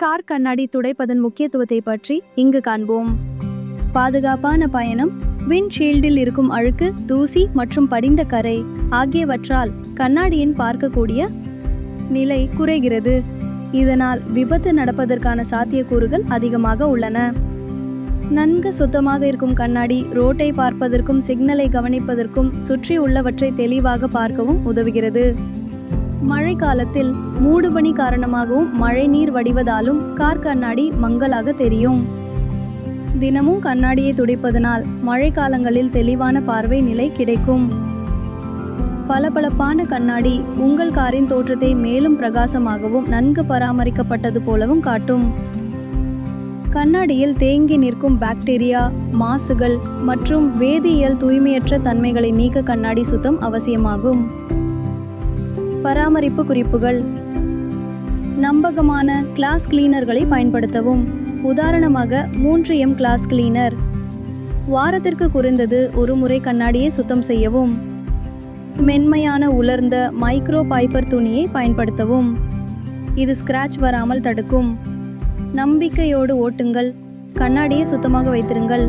Car கண்ணாடி துடைப்பதன் முக்கியத்துவத்தை பற்றி இங்கு காண்போம். பாதுகாப்பான பயணம். விண்ட்ஷீல்டில் இருக்கும் அழுக்கு, தூசி மற்றும் படிந்த கரை ஆகியவற்றால் கண்ணாடியின் பார்க்கக்கூடிய நிலை குறைகிறது. இதனால் விபத்து நடப்பதற்கான சாத்தியக்கூறுகள் அதிகமாக உள்ளன. நன்கு சுத்தமாக இருக்கும் கண்ணாடி ரோட்டை பார்ப்பதற்கும் சிக்னலை கவனிப்பதற்கும் சுற்றி உள்ளவற்றை தெளிவாக பார்க்கவும் உதவுகிறது. மழை காலத்தில் மூடுபனி காரணமாகவும் மழை நீர் வடிவதாலும் கார் கண்ணாடி மங்கலாக தெரியும். தினமும் கண்ணாடியை துடைப்பதனால் மழை காலங்களில் தெளிவான பார்வை நிலை கிடைக்கும். பளபளப்பான கண்ணாடி உங்கள் காரின் தோற்றத்தை மேலும் பிரகாசமாகவும் நன்கு பராமரிக்கப்பட்டது போலவும் காட்டும். கண்ணாடியில் தேங்கி நிற்கும் பாக்டீரியா, மாசுகள் மற்றும் வேதியியல் தூய்மையற்ற தன்மைகளை நீக்க கண்ணாடி சுத்தம் அவசியமாகும். பராமரிப்பு குறிப்புகள். நம்பகமான கிளாஸ் கிளீனர்களை பயன்படுத்தவும். உதாரணமாக 3M கிளாஸ் கிளீனர். வாரத்திற்கு குறைந்தது ஒரு முறை கண்ணாடியை சுத்தம் செய்யவும். மென்மையான உலர்ந்த மைக்ரோ ஃபைபர் துணியை பயன்படுத்தவும். இது ஸ்கிராட்ச் வராமல் தடுக்கும். நம்பிக்கையோடு ஓட்டுங்கள். கண்ணாடியை சுத்தமாக வைத்திருங்கள்.